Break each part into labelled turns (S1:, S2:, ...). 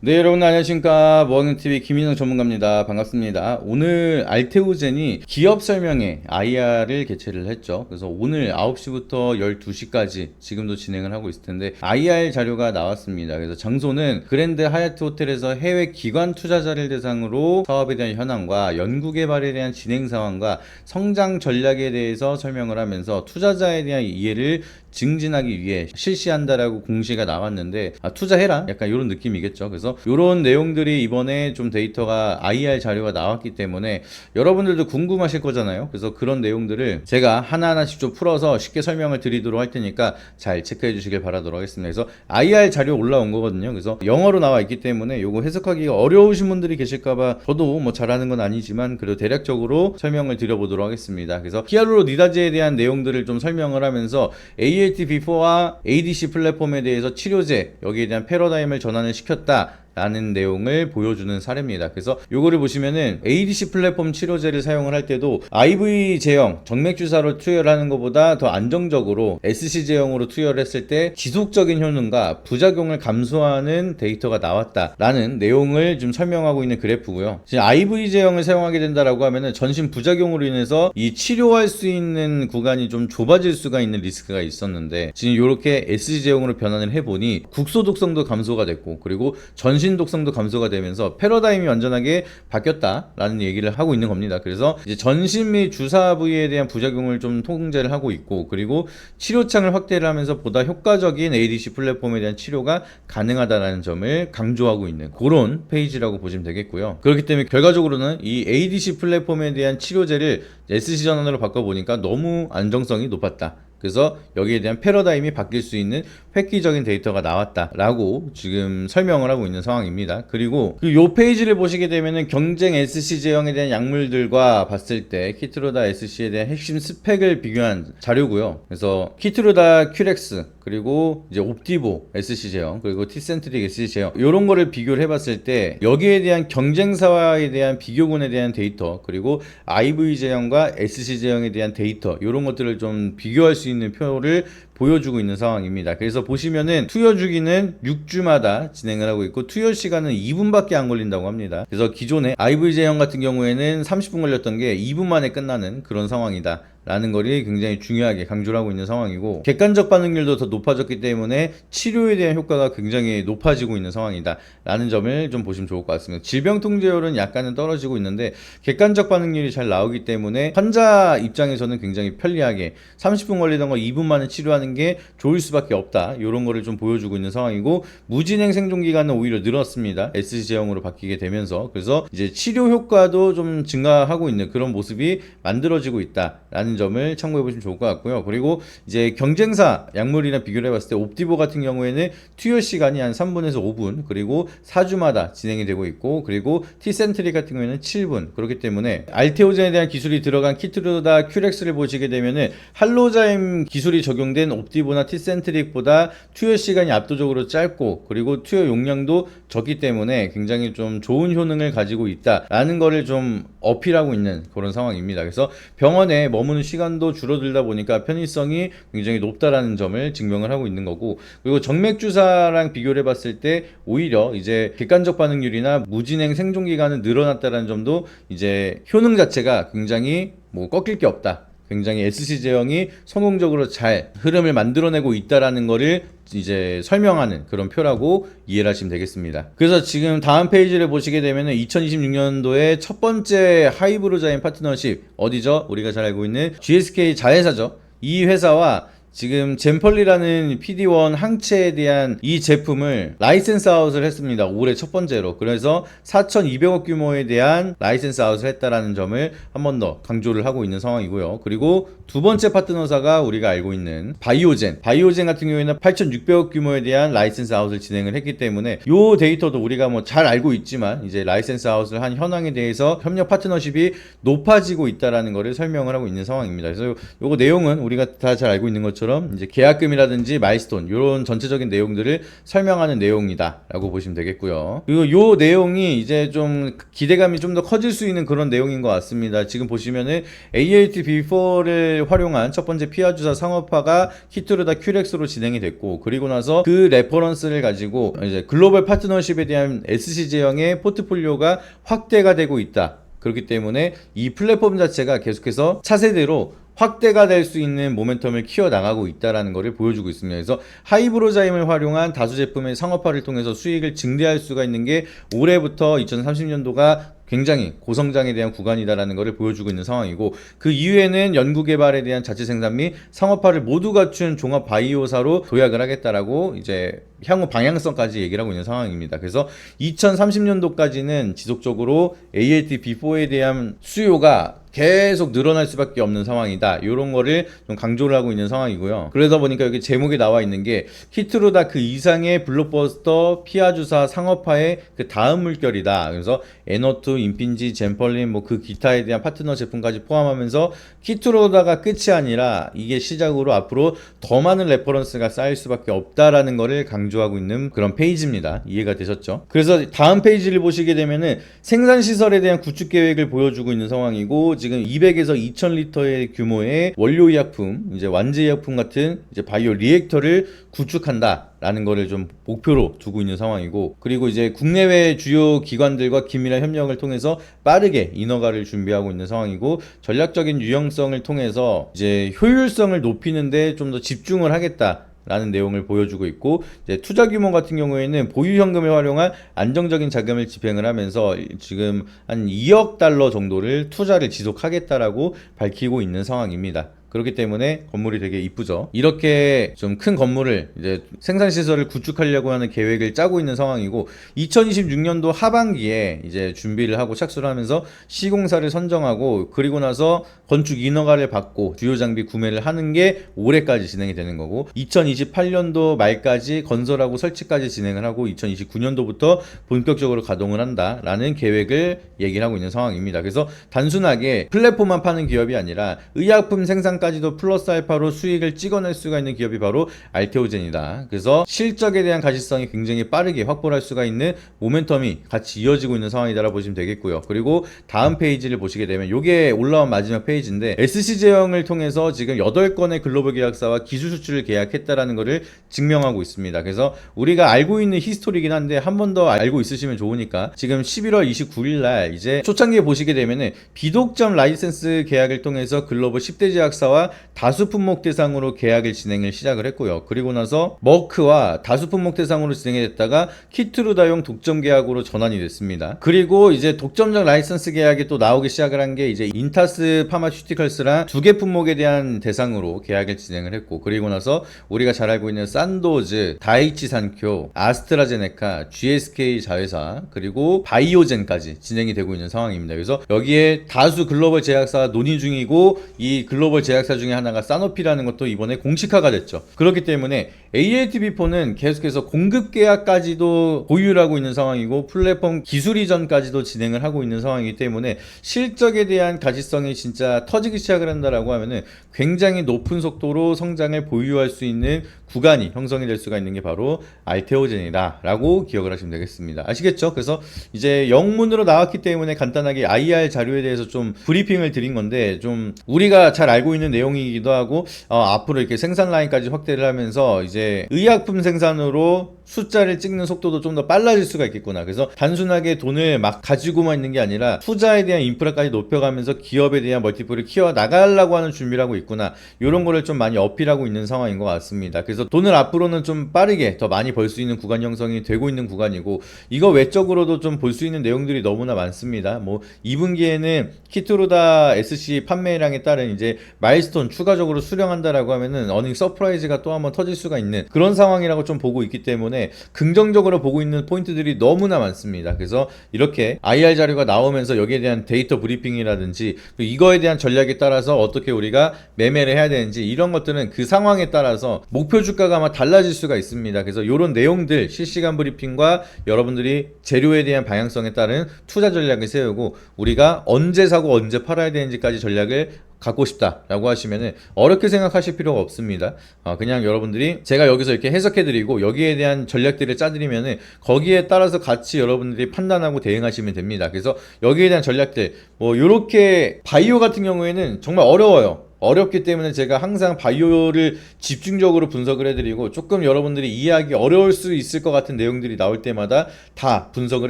S1: 네, 여러분 안녕하십니까. 모학년TV 김인성 전문가입니다. 반갑습니다. 오늘 알테오젠이 기업 설명회 IR을 개최를 했죠. 그래서 오늘 9시부터 12시까지 지금도 진행을 하고 있을 텐데 IR 자료가 나왔습니다. 그래서 장소는 그랜드 하얏트 호텔에서 해외 기관 투자자를 대상으로 사업에 대한 현황과 연구 개발에 대한 진행 상황과 성장 전략에 대해서 설명을 하면서 투자자에 대한 이해를 증진하기 위해 실시한다라고 공시가 나왔는데 투자해라 약간 이런 느낌이겠죠. 그래서 이런 내용들이 이번에 좀 데이터가 IR 자료가 나왔기 때문에 여러분들도 궁금하실 거잖아요. 그래서 그런 내용들을 제가 하나하나씩 좀 풀어서 쉽게 설명을 드리도록 할 테니까 잘 체크해 주시길 바라도록 하겠습니다. 그래서 IR 자료 올라온 거거든요. 그래서 영어로 나와 있기 때문에 이거 해석하기가 어려우신 분들이 계실까봐 저도 뭐 잘하는 건 아니지만 그래도 대략적으로 설명을 드려보도록 하겠습니다. 그래서 히알루로니다제에 대한 내용들을 좀 설명을 하면서 ALT-B4와 ADC 플랫폼에 대해서 치료제 여기에 대한 패러다임을 전환을 시켰다 라는 내용을 보여주는 사례입니다. 그래서 요거를 보시면은 ADC 플랫폼 치료제를 사용을 할 때도 IV 제형 정맥 주사로 투여를 하는 것보다 더 안정적으로 SC 제형으로 투여를 했을 때 지속적인 효능과 부작용을 감소하는 데이터가 나왔다라는 내용을 좀 설명하고 있는 그래프고요. 지금 IV 제형을 사용하게 된다라고 하면은 전신 부작용으로 인해서 이 치료할 수 있는 구간이 좀 좁아질 수가 있는 리스크가 있었는데 지금 이렇게 SC 제형으로 변환을 해보니 국소 독성도 감소가 됐고 그리고 전신 독성도 감소가 되면서 패러다임이 완전하게 바뀌었다라는 얘기를 하고 있는 겁니다. 그래서 이제 전신 및 주사 부위에 대한 부작용을 좀 통제를 하고 있고 그리고 치료창을 확대를 하면서 보다 효과적인 ADC 플랫폼에 대한 치료가 가능하다는 점을 강조하고 있는 그런 페이지라고 보시면 되겠고요. 그렇기 때문에 결과적으로는 이 ADC 플랫폼에 대한 치료제를 SC 전환으로 바꿔보니까 너무 안정성이 높았다. 그래서 여기에 대한 패러다임이 바뀔 수 있는 획기적인 데이터가 나왔다라고 지금 설명을 하고 있는 상황입니다. 그리고 요 페이지를 보시게 되면은 경쟁 SC 제형에 대한 약물들과 봤을 때 키트로다 SC에 대한 핵심 스펙을 비교한 자료고요. 그래서 키트로다 큐렉스 그리고 이제 옵디보 SC 제형 그리고 티센트릭 SC 제형 이런 거를 비교를 해봤을 때 여기에 대한 경쟁사에 대한 비교군에 대한 데이터 그리고 IV 제형과 SC 제형에 대한 데이터 이런 것들을 좀 비교할 수 있는 표를 보여주고 있는 상황입니다. 그래서 보시면은 투여 주기는 6주마다 진행을 하고 있고 투여 시간은 2분밖에 안 걸린다고 합니다. 그래서 기존에 IV 제형 같은 경우에는 30분 걸렸던 게 2분 만에 끝나는 그런 상황이다. 라는 거를 굉장히 중요하게 강조를 하고 있는 상황이고 객관적 반응률도 더 높아졌기 때문에 치료에 대한 효과가 굉장히 높아지고 있는 상황이다 라는 점을 좀 보시면 좋을 것 같습니다. 질병 통제율은 약간은 떨어지고 있는데 객관적 반응률이 잘 나오기 때문에 환자 입장에서는 굉장히 편리하게 30분 걸리던 거 2분 만에 치료하는 게 좋을 수밖에 없다 이런 거를 좀 보여주고 있는 상황이고 무진행 생존 기간은 오히려 늘었습니다. SC 제형으로 바뀌게 되면서 그래서 이제 치료 효과도 좀 증가하고 있는 그런 모습이 만들어지고 있다 라는 점을 참고해 보시면 좋을 것 같고요. 그리고 이제 경쟁사 약물이랑 비교를 해봤을 때 옵디보 같은 경우에는 투여 시간이 한 3분에서 5분 그리고 4주마다 진행이 되고 있고 그리고 티센트릭 같은 경우에는 7분 그렇기 때문에 알테오젠에 대한 기술이 들어간 키트로다 큐렉스를 보시게 되면은 할로자임 기술이 적용된 옵디보나 티센트릭보다 투여 시간이 압도적으로 짧고 그리고 투여 용량도 적기 때문에 굉장히 좀 좋은 효능을 가지고 있다라는 거를 좀 어필하고 있는 그런 상황입니다. 그래서 병원에 머무는 시간도 줄어들다 보니까 편의성이 굉장히 높다라는 점을 증명을 하고 있는 거고 그리고 정맥 주사랑 비교를 해봤을 때 오히려 이제 객관적 반응률이나 무진행 생존 기간은 늘어났다라는 점도 이제 효능 자체가 굉장히 뭐 꺾일 게 없다. 굉장히 SC 제형이 성공적으로 잘 흐름을 만들어내고 있다라는 거를 이제 설명하는 그런 표라고 이해를 하시면 되겠습니다. 그래서 지금 다음 페이지를 보시게 되면은 2026년도에 첫 번째 하이브로자인 파트너십 어디죠? 우리가 잘 알고 있는 GSK 자회사죠. 이 회사와 지금 젠펄리라는 PD-1 항체에 대한 이 제품을 라이센스 아웃을 했습니다. 올해 첫 번째로. 그래서 4,200억 규모에 대한 라이센스 아웃을 했다라는 점을 한 번 더 강조를 하고 있는 상황이고요. 그리고 두 번째 파트너사가 우리가 알고 있는 바이오젠 같은 경우에는 8,600억 규모에 대한 라이센스 아웃을 진행을 했기 때문에 이 데이터도 우리가 뭐 잘 알고 있지만 이제 라이센스 아웃을 한 현황에 대해서 협력 파트너십이 높아지고 있다라는 거를 설명을 하고 있는 상황입니다. 그래서 요거 내용은 우리가 다 잘 알고 있는 것처럼 것처럼 이제 계약금이라든지 마일스톤 이런 전체적인 내용들을 설명하는 내용이다라고 보시면 되겠고요. 그리고 요 내용이 이제 좀 기대감이 좀 더 커질 수 있는 그런 내용인 것 같습니다. 지금 보시면은 ALT B4를 활용한 첫 번째 피하 주사 상업화가 키트루다 큐렉스로 진행이 됐고, 그리고 나서 그 레퍼런스를 가지고 이제 글로벌 파트너십에 대한 SC 제형의 포트폴리오가 확대가 되고 있다. 그렇기 때문에 이 플랫폼 자체가 계속해서 차세대로 확대가 될 수 있는 모멘텀을 키워나가고 있다는 것을 보여주고 있습니다. 그래서 하이브로자임을 활용한 다수 제품의 상업화를 통해서 수익을 증대할 수가 있는 게 올해부터 2030년도가 굉장히 고성장에 대한 구간이다라는 것을 보여주고 있는 상황이고, 그 이후에는 연구개발에 대한 자체 생산 및 상업화를 모두 갖춘 종합 바이오사로 도약을 하겠다라고 이제 향후 방향성까지 얘기를 하고 있는 상황입니다. 그래서 2030년도까지는 지속적으로 ALT B4에 대한 수요가 계속 늘어날 수밖에 없는 상황이다. 이런 거를 좀 강조를 하고 있는 상황이고요. 그러다 보니까 여기 제목에 나와 있는 게 키트루다 그 이상의 블록버스터 피하주사 상업화의 그 다음 물결이다. 그래서 에너투, 인핀지, 젠펄린 뭐 그 기타에 대한 파트너 제품까지 포함하면서 키트루다가 끝이 아니라 이게 시작으로 앞으로 더 많은 레퍼런스가 쌓일 수밖에 없다라는 거를 강조하고 있는 그런 페이지입니다. 이해가 되셨죠? 그래서 다음 페이지를 보시게 되면은 생산 시설에 대한 구축 계획을 보여주고 있는 상황이고, 지금 200에서 2000리터의 규모의 원료 의약품, 이제 완제 의약품 같은 이제 바이오 리액터를 구축한다라는 거를 좀 목표로 두고 있는 상황이고, 그리고 이제 국내외 주요 기관들과 긴밀한 협력을 통해서 빠르게 인허가를 준비하고 있는 상황이고, 전략적인 유형성을 통해서 이제 효율성을 높이는데 좀 더 집중을 하겠다. 라는 내용을 보여주고 있고, 이제 투자 규모 같은 경우에는 보유 현금을 활용한 안정적인 자금을 집행을 하면서 지금 한 2억 달러 정도를 투자를 지속하겠다라고 밝히고 있는 상황입니다. 그렇기 때문에 건물이 되게 이쁘죠. 이렇게 좀 큰 건물을 이제 생산시설을 구축하려고 하는 계획을 짜고 있는 상황이고, 2026년도 하반기에 이제 준비를 하고 착수를 하면서 시공사를 선정하고, 그리고 나서 건축 인허가를 받고 주요 장비 구매를 하는 게 올해까지 진행이 되는 거고, 2028년도 말까지 건설하고 설치까지 진행을 하고 2029년도부터 본격적으로 가동을 한다라는 계획을 얘기를 하고 있는 상황입니다. 그래서 단순하게 플랫폼만 파는 기업이 아니라 의약품 생산까지도 플러스 알파로 수익을 찍어낼 수가 있는 기업이 바로 알테오젠이다. 그래서 실적에 대한 가시성이 굉장히 빠르게 확보를 할 수가 있는 모멘텀이 같이 이어지고 있는 상황이다라고 보시면 되겠고요. 그리고 다음 페이지를 보시게 되면 이게 올라온 마지막 페이지인데, SC 제형을 통해서 지금 8건의 글로벌 계약사와 기술 수출을 계약했다라는 것을 증명하고 있습니다. 그래서 우리가 알고 있는 히스토리긴 한데 한 번 더 알고 있으시면 좋으니까, 지금 11월 29일 날 이제 초창기에 보시게 되면은 비독점 라이센스 계약을 통해서 글로벌 10대 제약사와 다수 품목 대상으로 계약을 진행을 시작을 했고요. 그리고 나서 머크와 다수 품목 대상으로 진행이 됐다가 키트루다용 독점 계약으로 전환이 됐습니다. 그리고 이제 독점적 라이센스 계약이 또 나오기 시작을 한 게 이제 인타스 파마슈티컬스랑 2개 품목에 대한 대상으로 계약을 진행을 했고, 그리고 나서 우리가 잘 알고 있는 산도즈, 다이치 산쿄, 아스트라제네카, GSK 자회사, 그리고 바이오젠까지 진행이 되고 있는 상황입니다. 그래서 여기에 다수 글로벌 제약사가 논의 중이고, 이 글로벌 제약사 중에 하나가 사노피라는 것도 이번에 공식화가 됐죠. 그렇기 때문에 ALTB4는 계속해서 공급 계약까지도 보유를 하고 있는 상황이고, 플랫폼 기술 이전까지도 진행을 하고 있는 상황이기 때문에 실적에 대한 가시성이 진짜 터지기 시작을 한다라고 하면은 굉장히 높은 속도로 성장을 보유할 수 있는 구간이 형성이 될 수가 있는 게 바로 알테오젠이다 라고 기억을 하시면 되겠습니다. 아시겠죠? 그래서 이제 영문으로 나왔기 때문에 간단하게 IR 자료에 대해서 좀 브리핑을 드린 건데, 좀 우리가 잘 알고 있는 내용이기도 하고, 앞으로 이렇게 생산 라인까지 확대를 하면서 이제 의약품 생산으로 숫자를 찍는 속도도 좀 더 빨라질 수가 있겠구나. 그래서 단순하게 돈을 막 가지고만 있는 게 아니라 투자에 대한 인프라까지 높여가면서 기업에 대한 멀티플을 키워 나가려고 하는 준비를 하고 있구나. 이런 거를 좀 많이 어필하고 있는 상황인 것 같습니다. 그래서 돈을 앞으로는 좀 빠르게 더 많이 벌 수 있는 구간 형성이 되고 있는 구간이고, 이거 외적으로도 좀 볼 수 있는 내용들이 너무나 많습니다. 뭐 2분기에는 키트루다 SC 판매량에 따른 이제 마일스톤 추가적으로 수령한다라고 하면은 어닝 서프라이즈가 또 한번 터질 수가 있는 그런 상황이라고 좀 보고 있기 때문에 긍정적으로 보고 있는 포인트들이 너무나 많습니다. 그래서 이렇게 IR 자료가 나오면서 여기에 대한 데이터 브리핑이라든지 이거에 대한 전략에 따라서 어떻게 우리가 매매를 해야 되는지, 이런 것들은 그 상황에 따라서 목표 주가가 아마 달라질 수가 있습니다. 그래서 이런 내용들 실시간 브리핑과 여러분들이 재료에 대한 방향성에 따른 투자 전략을 세우고, 우리가 언제 사고 언제 팔아야 되는지까지 전략을 갖고 싶다라고 하시면은 어렵게 생각하실 필요가 없습니다. 그냥 여러분들이 제가 여기서 이렇게 해석해드리고 여기에 대한 전략들을 짜드리면은 거기에 따라서 같이 여러분들이 판단하고 대응하시면 됩니다. 그래서 여기에 대한 전략들 뭐 요렇게 바이오 같은 경우에는 정말 어려워요. 어렵기 때문에 제가 항상 바이오를 집중적으로 분석을 해드리고 조금 여러분들이 이해하기 어려울 수 있을 것 같은 내용들이 나올 때마다 다 분석을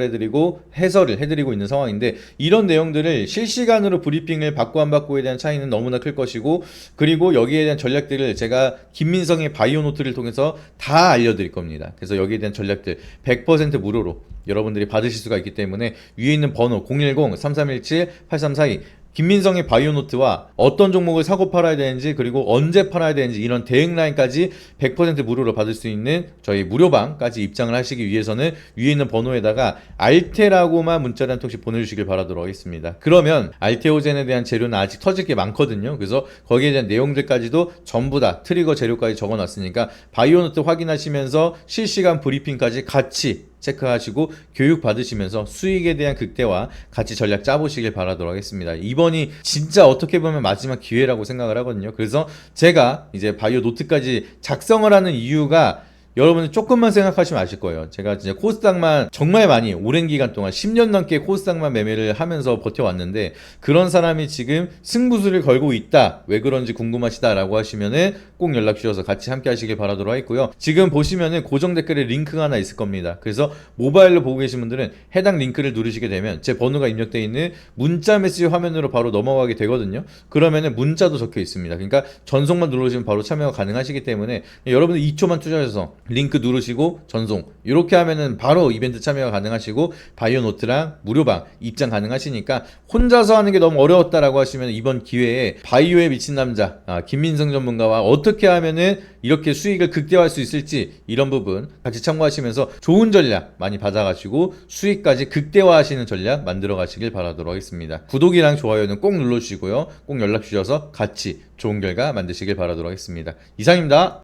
S1: 해드리고 해설을 해드리고 있는 상황인데, 이런 내용들을 실시간으로 브리핑을 받고 안 받고에 대한 차이는 너무나 클 것이고, 그리고 여기에 대한 전략들을 제가 김민성의 바이오 노트를 통해서 다 알려드릴 겁니다. 그래서 여기에 대한 전략들 100% 무료로 여러분들이 받으실 수가 있기 때문에 위에 있는 번호 010-3317-8342 김민성의 바이오노트와 어떤 종목을 사고 팔아야 되는지, 그리고 언제 팔아야 되는지, 이런 대응 라인까지 100% 무료로 받을 수 있는 저희 무료방까지 입장을 하시기 위해서는 위에 있는 번호에다가 알테라고만 문자를 한 통씩 보내주시길 바라도록 하겠습니다. 그러면 알테오젠에 대한 재료는 아직 터질 게 많거든요. 그래서 거기에 대한 내용들까지도 전부 다 트리거 재료까지 적어놨으니까 바이오노트 확인하시면서 실시간 브리핑까지 같이 체크하시고 교육 받으시면서 수익에 대한 극대화 같이 전략 짜보시길 바라도록 하겠습니다. 이번이 진짜 어떻게 보면 마지막 기회라고 생각을 하거든요. 그래서 제가 이제 바이오 노트까지 작성을 하는 이유가, 여러분들 조금만 생각하시면 아실 거예요. 제가 진짜 코스닥만 정말 많이 오랜 기간 동안 10년 넘게 코스닥만 매매를 하면서 버텨왔는데, 그런 사람이 지금 승부수를 걸고 있다, 왜 그런지 궁금하시다라고 하시면은 꼭 연락 주셔서 같이 함께 하시길 바라도록 하겠고요. 지금 보시면은 고정 댓글에 링크가 하나 있을 겁니다. 그래서 모바일로 보고 계신 분들은 해당 링크를 누르시게 되면 제 번호가 입력되어 있는 문자 메시지 화면으로 바로 넘어가게 되거든요. 그러면은 문자도 적혀 있습니다. 그러니까 전송만 누르시면 바로 참여가 가능하시기 때문에 여러분들 2초만 투자하셔서 링크 누르시고 전송, 이렇게 하면은 바로 이벤트 참여가 가능하시고 바이오 노트랑 무료방 입장 가능하시니까, 혼자서 하는 게 너무 어려웠다라고 하시면 이번 기회에 바이오에 미친 남자 김민성 전문가와 어떻게 하면은 이렇게 수익을 극대화할 수 있을지, 이런 부분 같이 참고하시면서 좋은 전략 많이 받아가시고 수익까지 극대화하시는 전략 만들어 가시길 바라도록 하겠습니다. 구독이랑 좋아요는 꼭 눌러주시고요. 꼭 연락 주셔서 같이 좋은 결과 만드시길 바라도록 하겠습니다. 이상입니다.